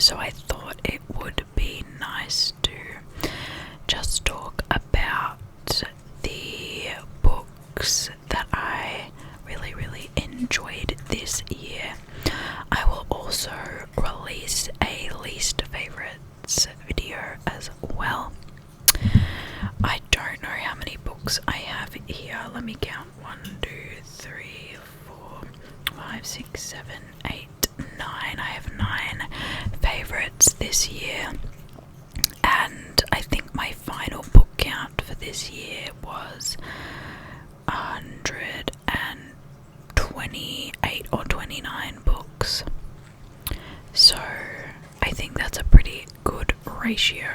so I thought it would be nice to just talk about the books that I really enjoyed this year. I will also release a least favorites video as well. I don't know how many books I have here. Let me count. 1, 2, 3, 4, 5, 6, 7, 8, 9. I have 9 favorites this year, and I think my final book count for this year was 128 or 29 books. So I think that's a pretty good ratio.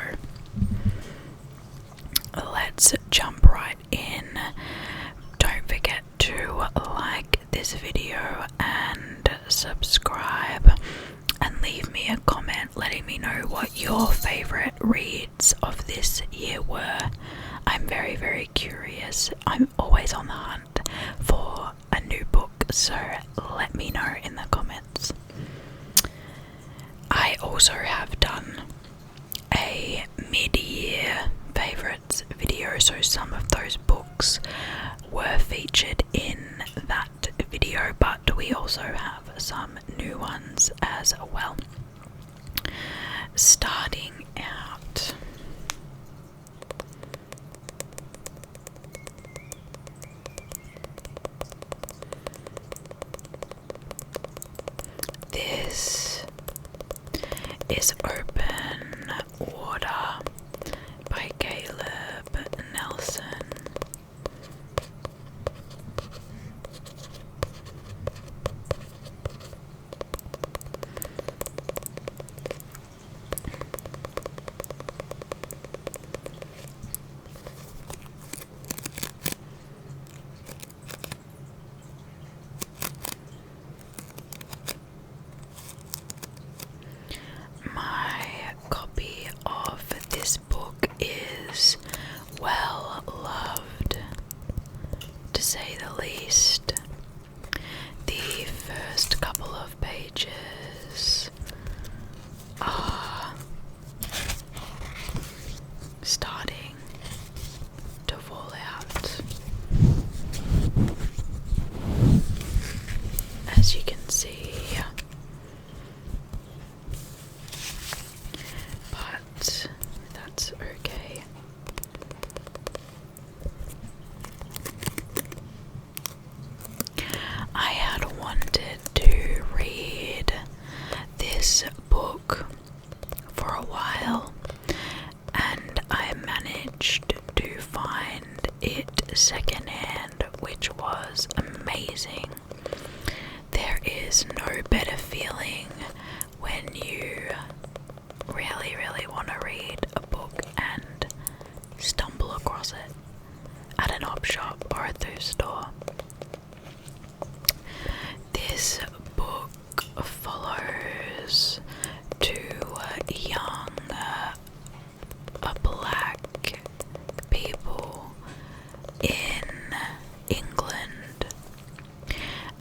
Let's jump right in. Don't forget to like this video and subscribe, and leave me a comment letting me know what your favorite reads of this year were. I'm very curious. I'm always on the hunt for a new book, so let me know in the comments. I also have done a mid-year favorites video, so some of those books were featured in that video, but we also have some new ones as well. Starting out, this is Open Water by Caleb Nelson. My copy of this book is well loved, to say the least. The first couple of pages are starting to fall out, as you can see. But that's okay. I had wanted to read this book for a while, and I managed to find it secondhand, which was amazing. There is no better feeling when you really want to read a book and stumble across it at an op shop or a thrift store. This book follows two young black people in England,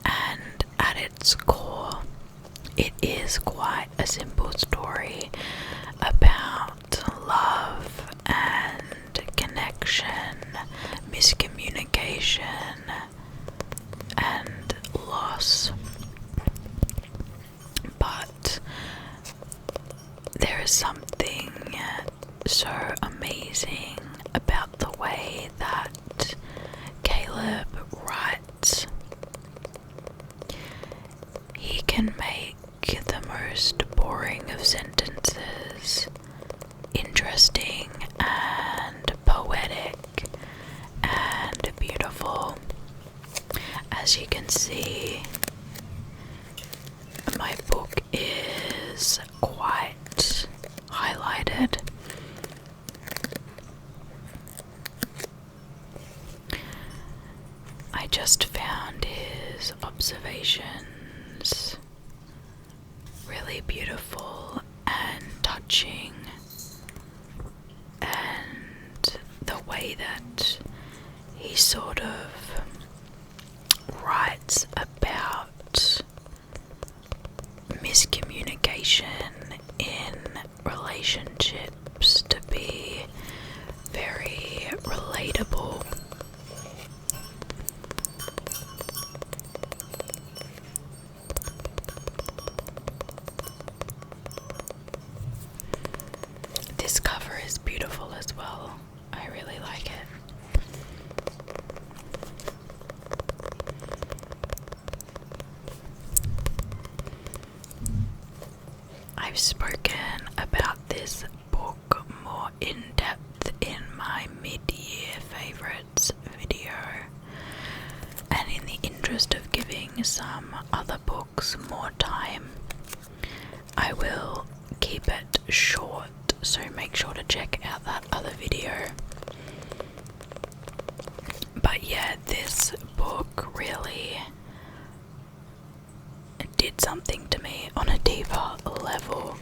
and at its core it is quite a simple story about love and connection, miscommunication, and loss. But there is something so amazing about the way that Caleb writes. He can make the most boring of sentences interesting and poetic and beautiful. As you can see, my book is quite highlighted. I just found his observations really beautiful and touching, and the way that he sort of writes about miscommunication in relationships to be very relatable. This cover is beautiful as well. I really like it. I've spoken about this book more in depth in my mid-year favorites video, and in the interest of giving some other books more time, I will keep it short, so make sure to check out that other video. But yeah, this book really did something to me on a deeper level.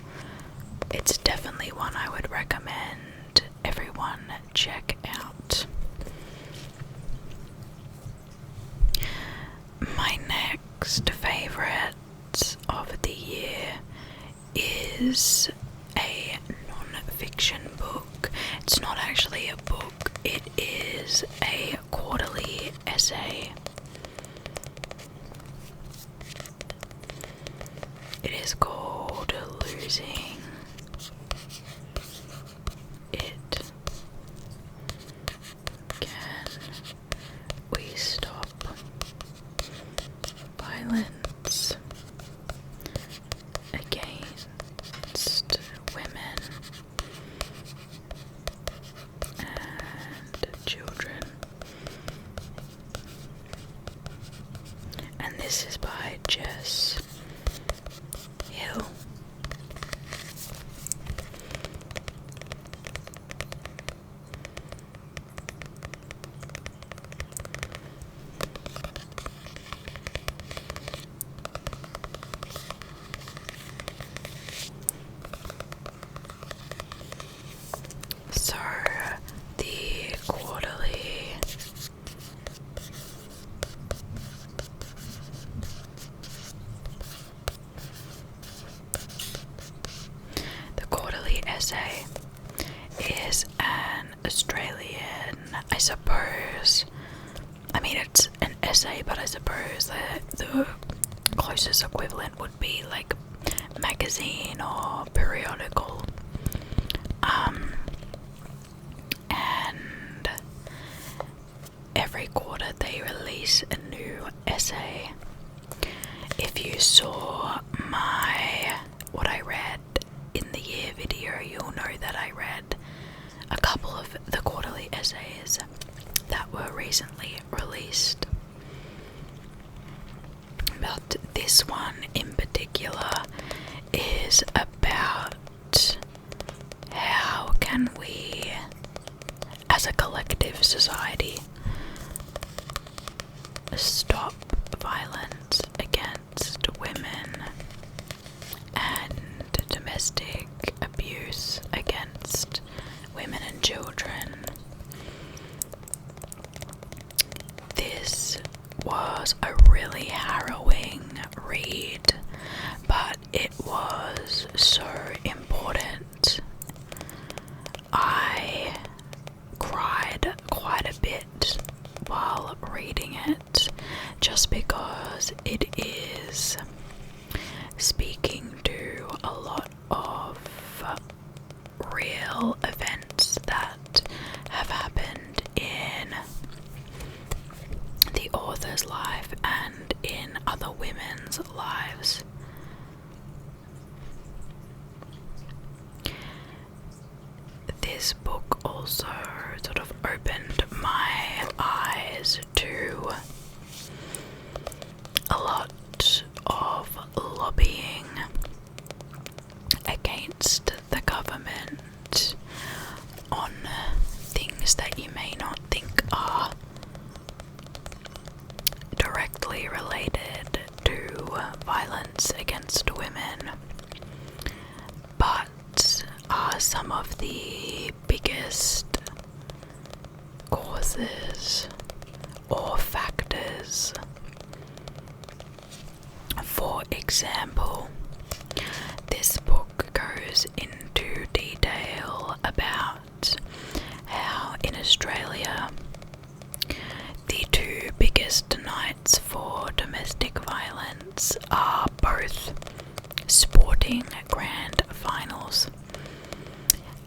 It's definitely one I would recommend everyone check out. My next favourite of the year is a non-fiction book. It's not actually a book, it is a quarterly essay. It is called Losing It. Can we stop violence against women and children? And this is by Jess Hill. So the quarterly essay is an Australian, I suppose. I mean, it's an essay, but I suppose that the closest equivalent would be like magazine or periodical. And every quarter they release a new essay. If you saw what I read in the year video, you'll know that I read a couple of the quarterly essays that were recently released. But this one in particular is about how can we, as a collective society, stop violence against women and domestic abuse against women and children. This was a really harrowing read, but it was so important. I cried quite a bit while reading it, just because it is speaking to a lot of real events that have happened in the author's life and in other women's lives. This book also sort of opened my eyes to a lot of lobbying against the government on things that you may not think are directly related to violence against women, but are some of the biggest causes or factors. For example, this book goes into detail finals.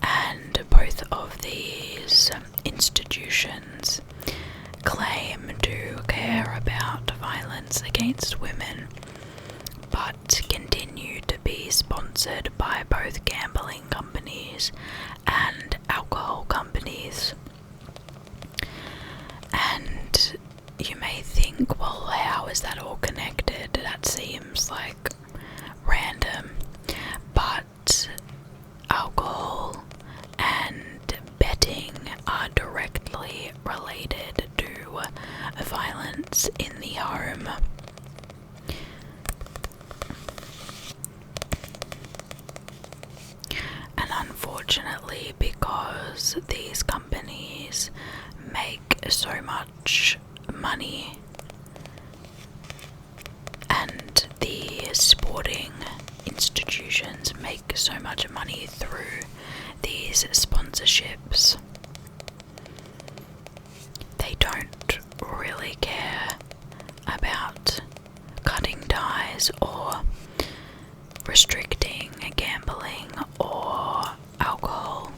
And both of these institutions claim to care about violence against women, but continue to be sponsored by both gambling companies and alcohol companies. And you may think, well, how is that all connected? That seems like random. But alcohol and betting are directly related to violence in the home. And unfortunately, because these companies make so much money, and the sporting institutions make so much money through these sponsorships, they don't really care about cutting ties or restricting gambling or alcohol,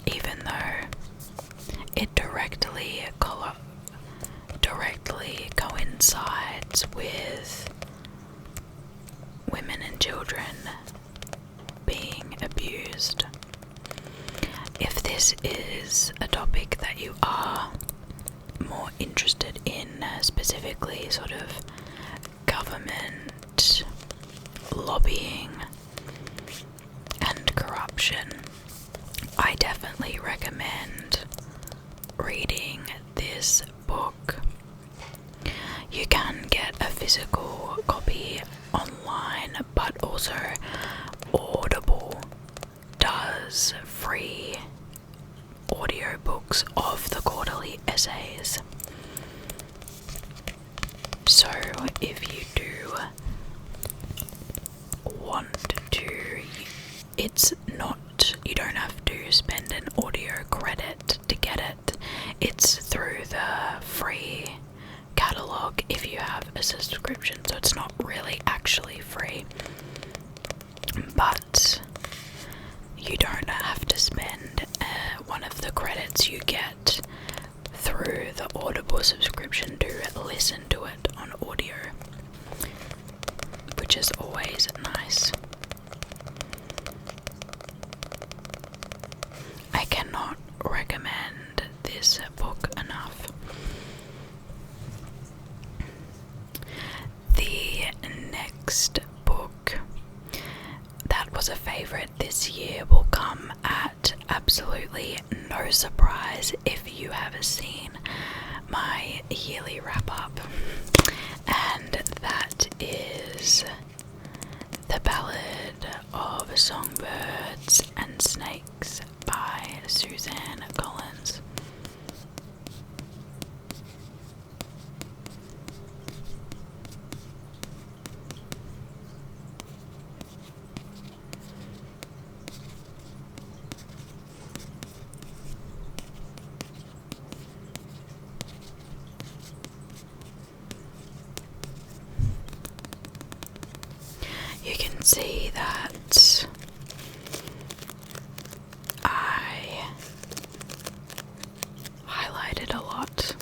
even though it directly coincides with women and children being abused. If this is a topic that you are more interested in, specifically sort of government lobbying and corruption, I definitely recommend reading this book. You can get a physical copy online, but also Audible does free audiobooks of the quarterly essays. So if you do want to, it's not, you don't have to spend an audio credit to get it. It's through the free catalog if you have a subscription, so it's not really actually free, but you don't have to spend one of the credits you get through the Audible subscription to listen to it on audio, which is always nice. I cannot recommend this book enough. The next book that was a favourite this year will come at absolutely no surprise if you have seen my yearly wrap up, and that is The Ballad of Songbirds and Snakes by Suzanne Collins. You can see that I highlighted a lot.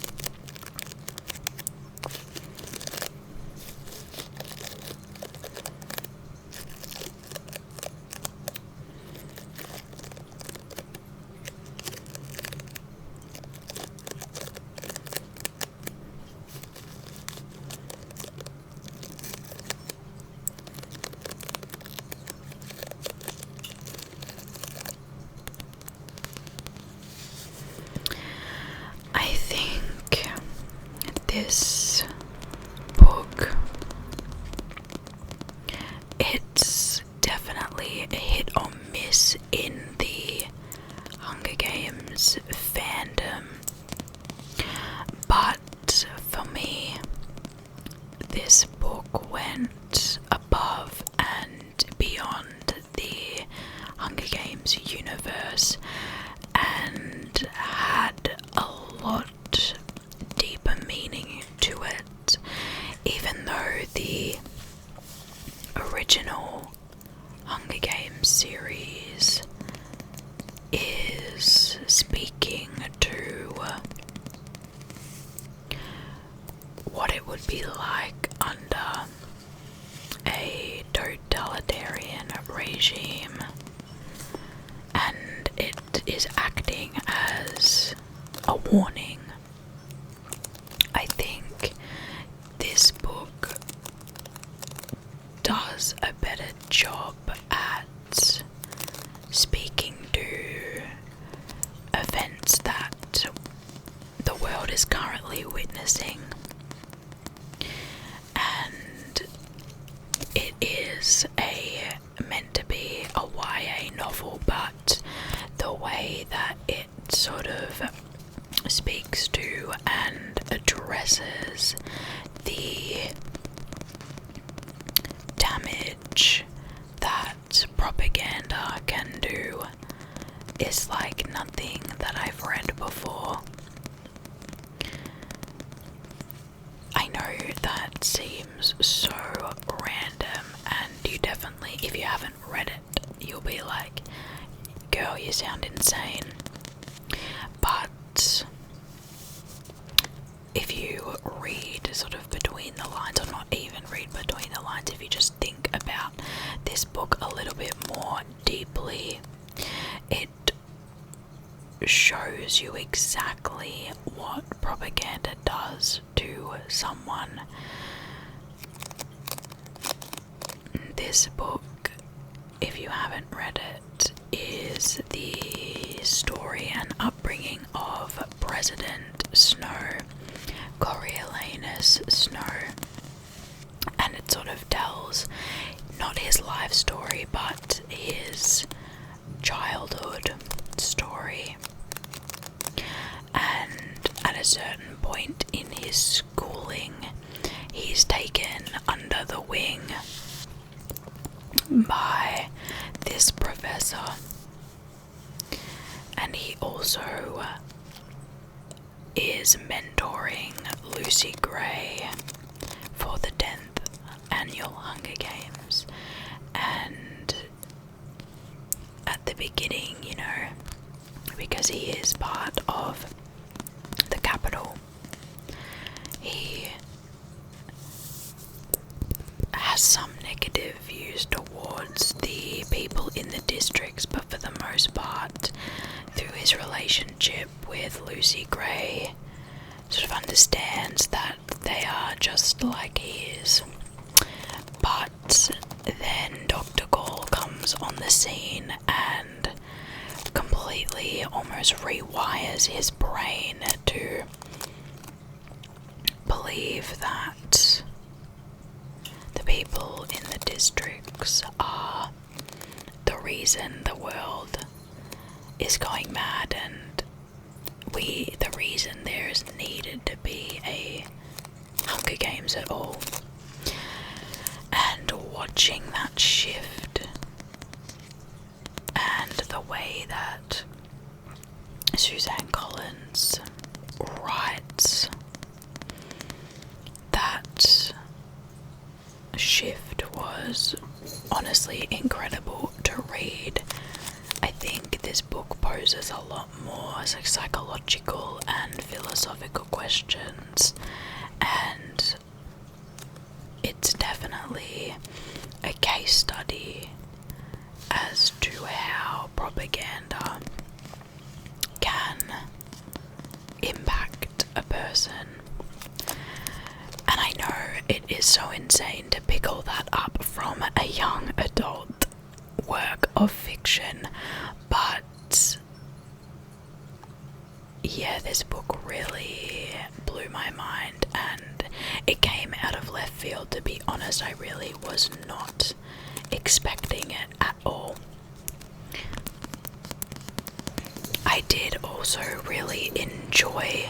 original Hunger Games series is speaking to what it would be like under a totalitarian regime, and it is acting as a warning. I think this book does a better job at speaking to events that the world is currently witnessing, and it is meant to be a YA novel, but the way that it sort of speaks to and addresses the damage that propaganda can do is like nothing that I've read before. I know that seems so random, and you definitely, if you haven't read it, you'll be like, girl, you sound insane. But if you read sort of between the lines, or not even read between the lines, if you just think about this book a little bit more deeply, it shows you exactly what propaganda does to someone. This book, if you haven't read it, is the story and upbringing of President Snow, Coriolanus Snow, and it sort of tells not his life story but his childhood story. And at a certain point in his schooling, he's taken under the wing by this professor, and he also is mentoring Lucy Gray for the 10th annual Hunger Games. And at the beginning, you know, because he is part of the capital, he has some negative views towards the people in the districts, but for the most part, through his relationship with Lucy Gray, sort of understands that they are just like he is. But then Dr. Gall comes on the scene and completely almost rewires his brain to believe that the people in the districts are the reason the world is going mad, and the reason there is needed to be a Hunger Games at all. And watching that shift, and the way that Suzanne Collins writes, that shift was honestly incredible to read. I think this book poses a lot more psychological and philosophical questions, and it's definitely a case study as to how propaganda can impact a person. And I know it is so insane to pick all that up from a young adult work of fiction, but yeah, this book really blew my mind, and it came out of left field. To be honest, I really was not expecting it at all. I did also really enjoy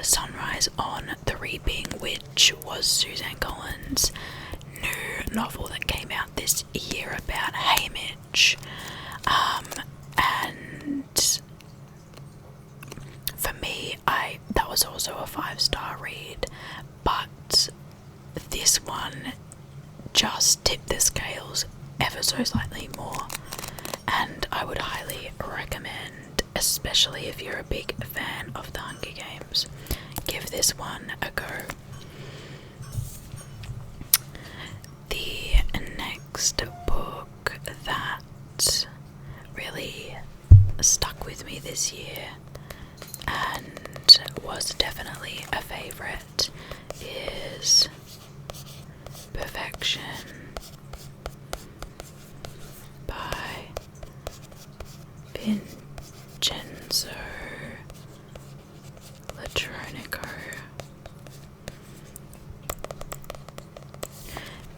Sunrise on the Reaping, which was Suzanne Collins' new novel that came out this year about Hamish. And for me, that was also a 5-star read, but this one just tip the scales ever so slightly more. And I would highly recommend, especially if you're a big fan of the Hunger Games, give this one a go. The next book that really stuck with me this year and was definitely a favorite is Perfection by Vincenzo Latronico.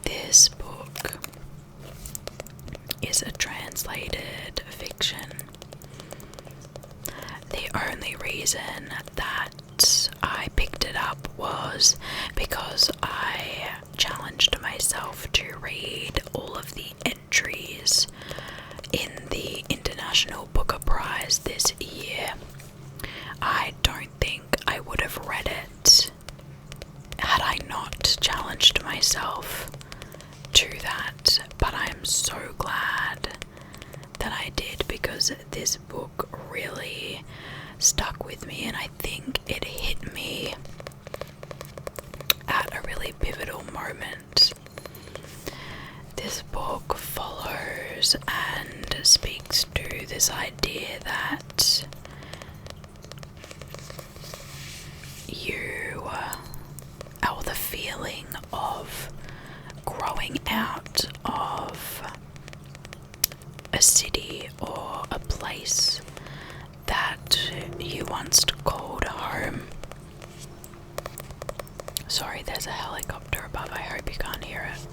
This book is a translated fiction. The only reason that I picked it up was because I challenged myself to read all of the entries in the International Booker Prize this year. I don't think I would have read it had I not challenged myself to that, but I'm so glad that I did, because this book really stuck with me, and I think it hit me at a really pivotal moment. This book follows and speaks to this idea that the feeling of growing out of a city or a place that you once called home. Sorry, there's a helicopter above, I hope you can't hear it.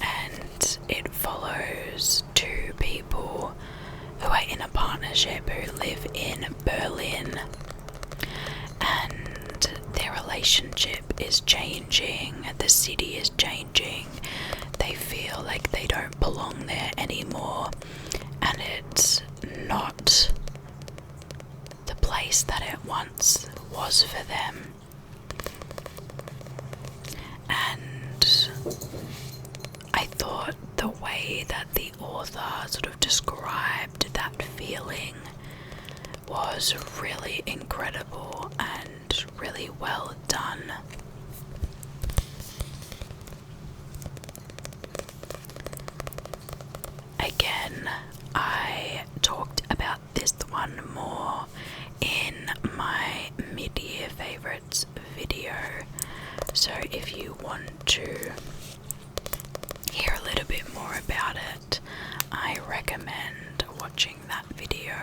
And it follows two people who are in a partnership who live in Berlin, and their relationship is changing, the city is changing, they feel like they don't belong there anymore, and it's not the place that it once was for them. And I thought the way that the author sort of described that feeling was really incredible and really well done. Again, I talked about this one more in my mid-year favorites video, so if you want to hear a little bit more about it, I recommend watching that video.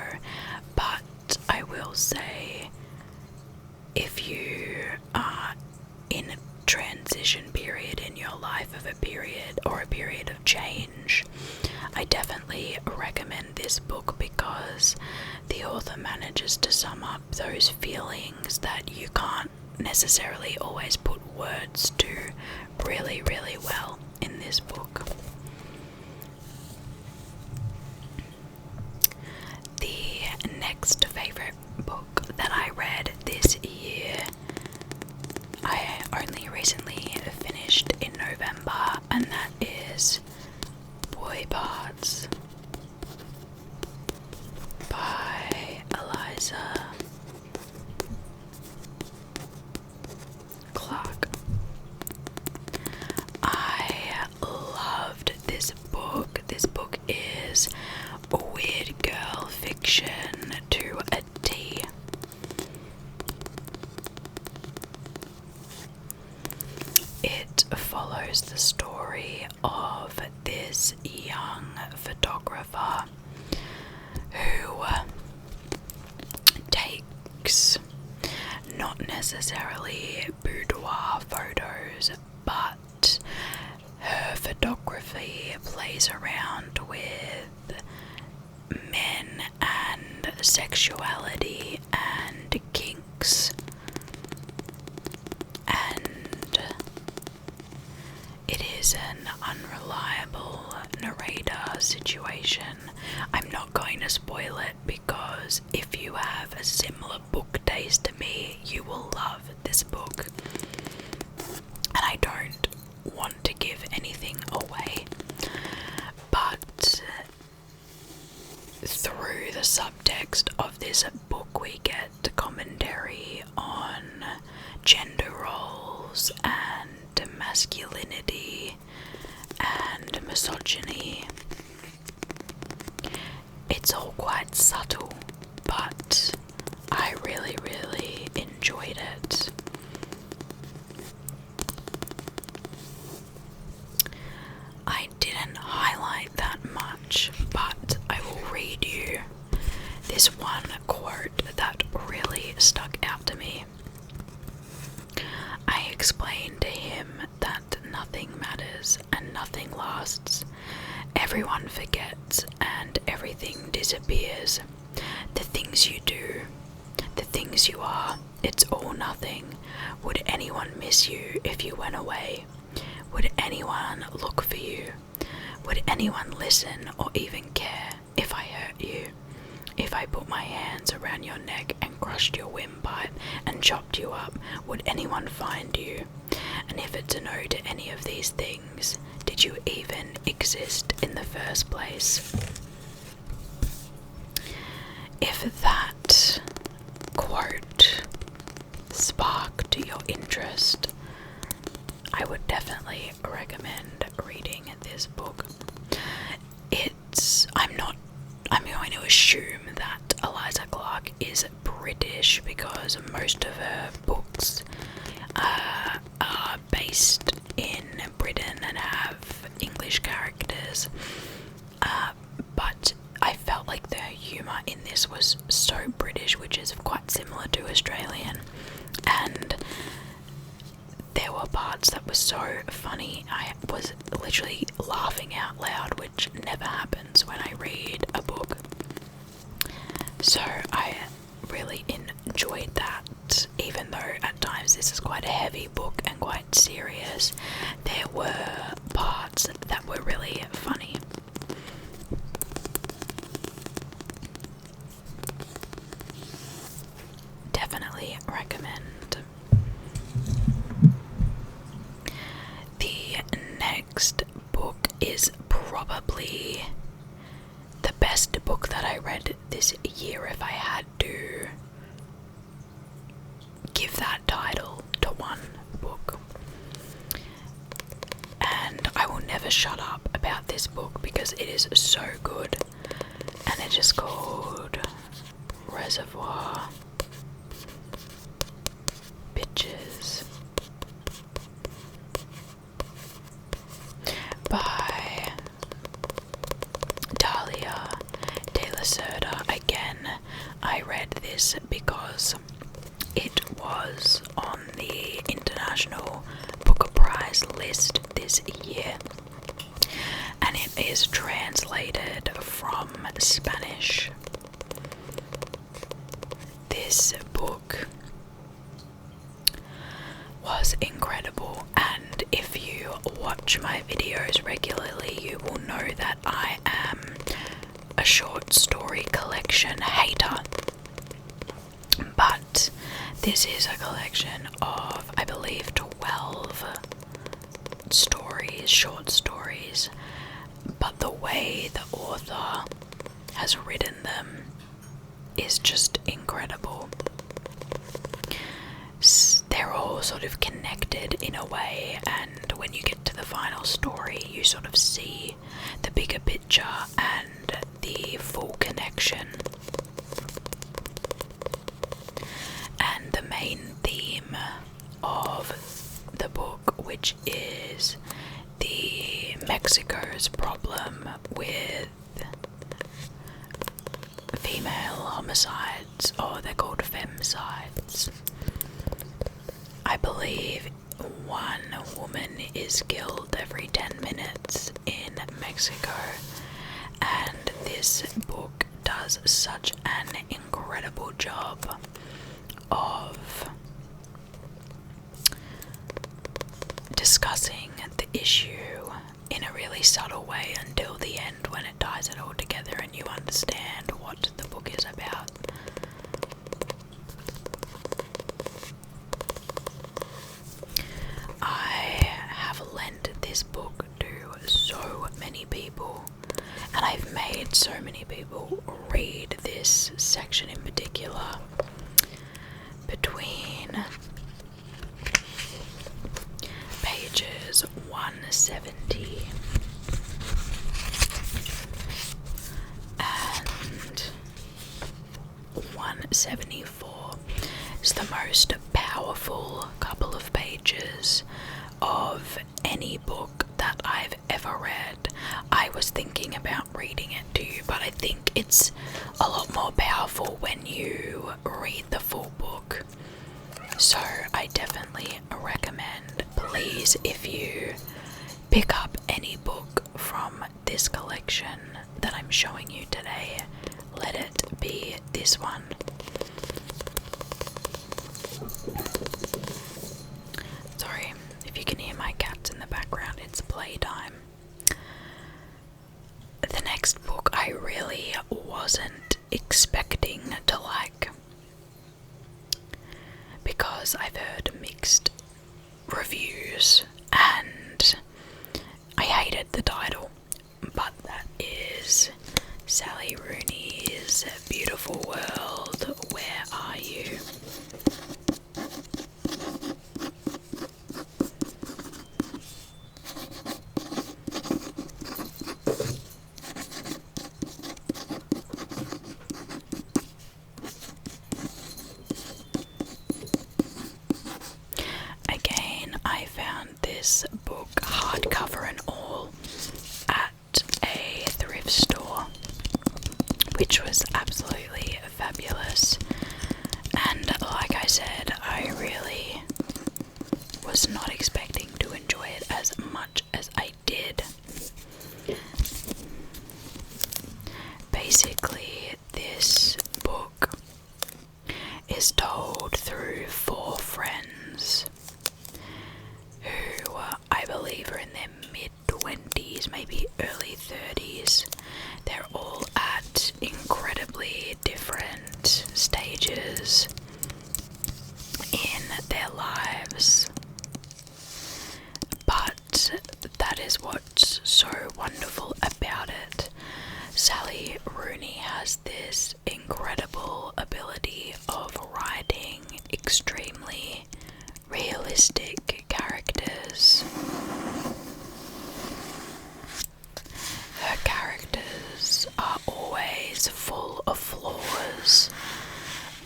But I will say, if you are in a transition period in your life of a period of change, I definitely recommend this book, because the author manages to sum up those feelings that you can't necessarily always put words to really, really well in this book. The next favorite book that I read this year, I only recently finished in November, and that is Boy Parts by Eliza Clark. I loved this book. This book is weird girl fiction to a T. It follows the story of this young photographer who takes not necessarily boudoir photos, but her photography plays around with men and sexuality and kinks, and it is an unreliable narrator situation. I'm not going to spoil it, because if you have a similar book taste to me, you will love this book. And I don't want to give anything away, but through the subtext of this book we get commentary on gender roles and masculinity and misogyny. It's all quite subtle, but I really, really enjoyed it. I didn't highlight that much, but I will read you this one quote that really stuck out to me. I explained to him that nothing matters and nothing lasts. Everyone forgets and everything disappears. The things you do, the things you are, it's all nothing. Would anyone miss you if you went away? Would anyone look for you? Would anyone listen or even care if I hurt you? If I put my hands around your neck and crushed your windpipe and chopped you up, would anyone find you? And if it's a no to any of these things, did you even exist in the first place? If that quote sparked your interest, I would definitely recommend reading this book. I'm going to assume that Eliza Clark is British because most of her books are based in Britain and have English characters. But I felt like the humour in this was so British, which is quite similar to Australian, and there were parts that were so funny. I was literally laughing out loud, which never happens when I read a book. So I really enjoyed that, even though at times this is quite a heavy book and quite serious. There were parts that were really funny. Definitely recommend. The next book is probably the best book that I read this year if I had to give that title to one book. And I will never shut up about this book because it is so good. And it is called Reservoir Bitches by Dahlia de la Cerda. Again, I read this because it was on the International Booker Prize list this year, and it is translated from Spanish. This book was incredible, and if you watch my videos regularly, you will know that I am a short story collection hater. But this is a collection of, I believe, 12 stories, short stories, but the way the author has written them is just incredible. They're all sort of connected in a way, and when you get to the final story, you sort of see the bigger picture and the full connection. And the main theme of the book, which is the Mexico's problem with female homicides, or they're called femicides. I believe one woman is killed every 10 minutes in Mexico, and this book does such an incredible job of discussing the issue in a really subtle way until the end, when it ties it all together and you understand what the book is about. I have lent so many people, and I've made so many people read this section in particular between pages 170 and 174. It's the most powerful couple of pages of any book that I've ever read. I was thinking about reading it to you, but I think it's a lot more powerful when you read the full book. So I definitely recommend, please, if you pick up any book from this collection that I'm showing you today, let it be this one. Sorry if you can hear my cats in the background, it's playtime. The next book I really wasn't expecting to like, because I've heard mixed reviews and I hated the title, but that is Sally Rooney's Beautiful World, Where Are You? Again, I found this book, hardcover and all, at a thrift store, which was absolutely fabulous. And like I said, I really was not expecting to enjoy it as much as I did. Basically, this book is told through 4 friends who I believe are in their mid-20s, maybe early 30s. They're all at incredibly different stages in their lives. But that is what's so wonderful about it. Sally Rooney has this incredible ability of writing extremely realistic characters. Her characters are always full of flaws.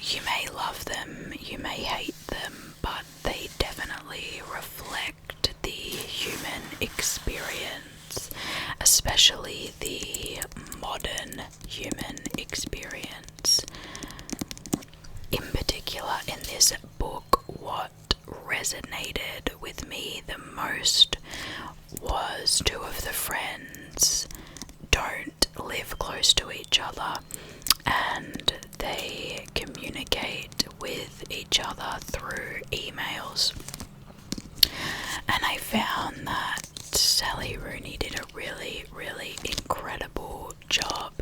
You may love them, you may hate them, but they definitely reflect the human experience, especially the modern human experience. In particular, in this book, what resonated with me the most was 2 of the friends don't live close to each other, and they communicate with each other through emails. And I found that Sally Rooney did a really, really incredible job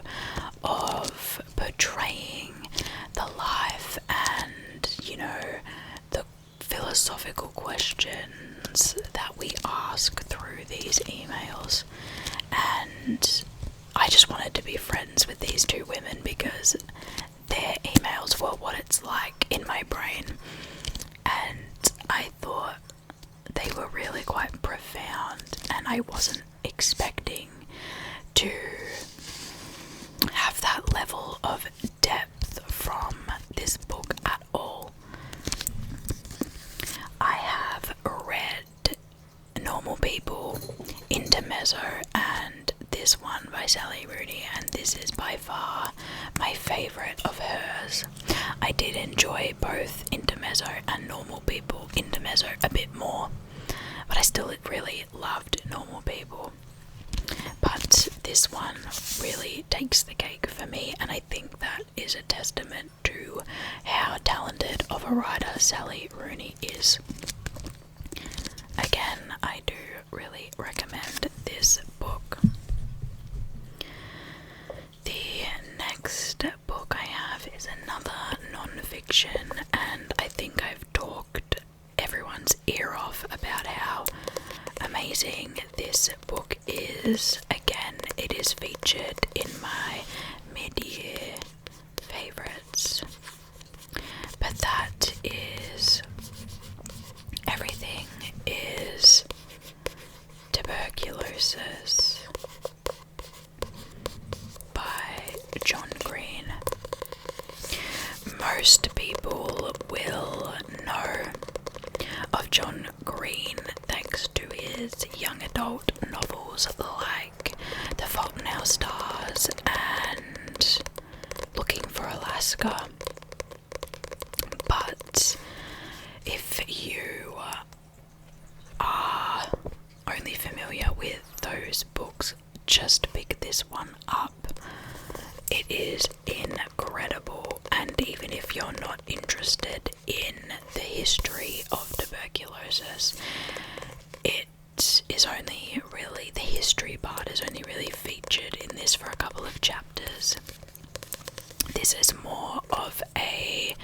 of portraying the life and, you know, the philosophical questions that we ask through these emails. And I just wanted to be friends with these 2 women because their emails were what it's like in my brain, and I thought they were really quite profound, and I wasn't expecting to have that level of depth from this book at all. I have read Normal People, Intermezzo, and this one by Sally Rooney, and this is by far my favourite of hers. I did enjoy both Intermezzo and Normal People. Intermezzo a bit more, but I still really loved Normal People. But this one really takes the cake for me, and I think that is a testament to how talented of a writer Sally Rooney is. Again, I do really recommend this book. The next book I have is another non-fiction, and I think I've talked everyone's ear off about how amazing this book is, again, it is featured in my mid-year favourites. But that is Everything Is Tuberculosis by John Green. Most people will know of John Green thanks to his young adult novels like The Fault in Our Stars and Looking for Alaska. But if you are only familiar with those books, just pick this one up. It is incredible, and even if you're not interested in the history of tuberculosis, it is only really, the history part is only really featured in this for a couple of chapters. This is more of a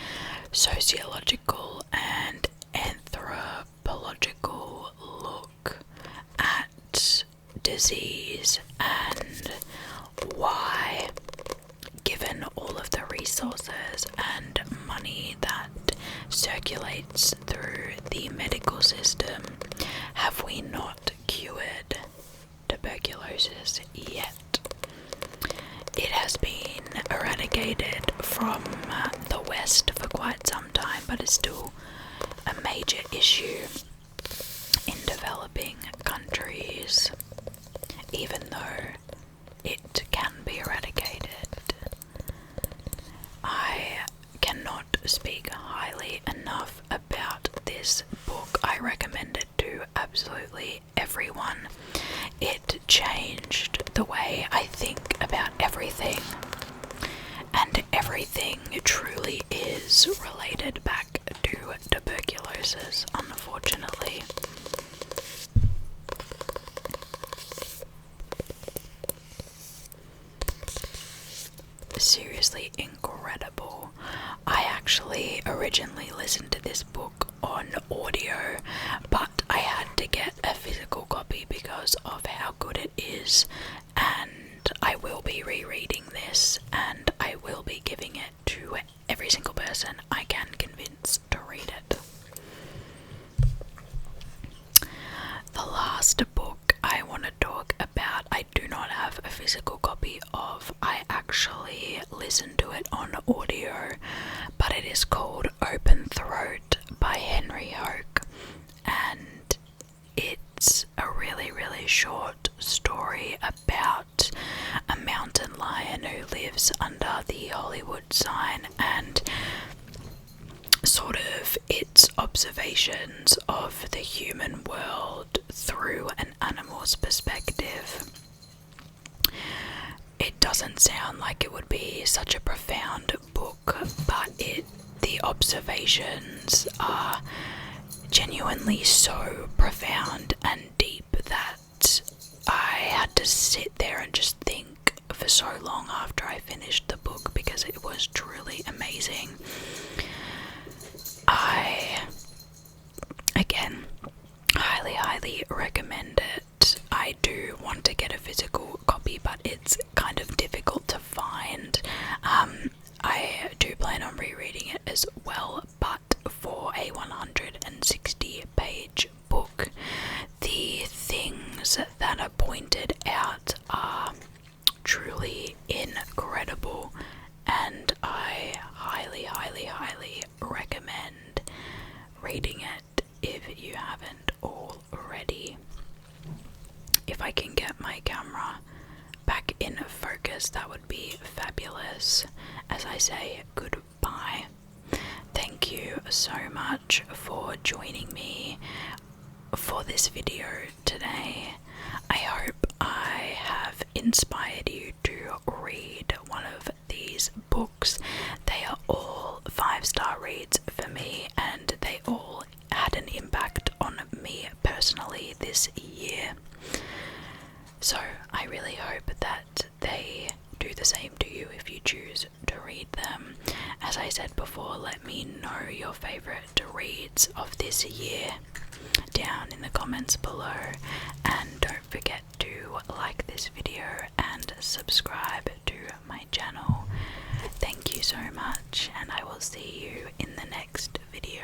sociological and anthropological look at disease and why, given all of the resources and money that circulates through the medical system, have we not cured tuberculosis yet? It has been eradicated from the West for quite some time, but it's still a major issue in developing countries, even though it can be eradicated. I cannot speak highly enough about this book. I recommend it to absolutely everyone. It changed the way I think about everything, and everything truly is related back to tuberculosis, unfortunately. Seriously incredible. I actually originally listened to this book on audio, but I had to get a physical copy because of how good it is, and I will be rereading this, and I will be giving it to every single person I can convince to read it. The last book I want to talk about, I do not have a physical copy of. I actually listened to it on audio, but it is called Open Throat by Henry Hoke, and it's a really, really short story about a mountain lion who lives under the Hollywood sign, and sort of its observations of the human world through an animal's perspective. It doesn't sound like it would be such a profound book, but the observations are genuinely so profound and deep that I had to sit there and just think for so long after I finished the book, because it was truly amazing. I, again, highly recommend it. I do want to get a physical copy, but it's kind of difficult to find. I do plan on rereading it as well, but for a 160-page book, the things that are pointed out are truly incredible, and I highly recommend reading it if you haven't already. If I can get my camera back in focus, that would be fabulous. As I say goodbye, thank you so much for joining me for this video today. I hope I have inspired you to read one of these books. They are all 5-star reads for me, and they all had an impact on me personally this year. So I really hope that they do the same to you if you choose to read them. As I said before, let me know your favourite reads of this year down in the comments below, and don't forget to like this video and subscribe to my channel. Thank you so much, and I will see you in the next video.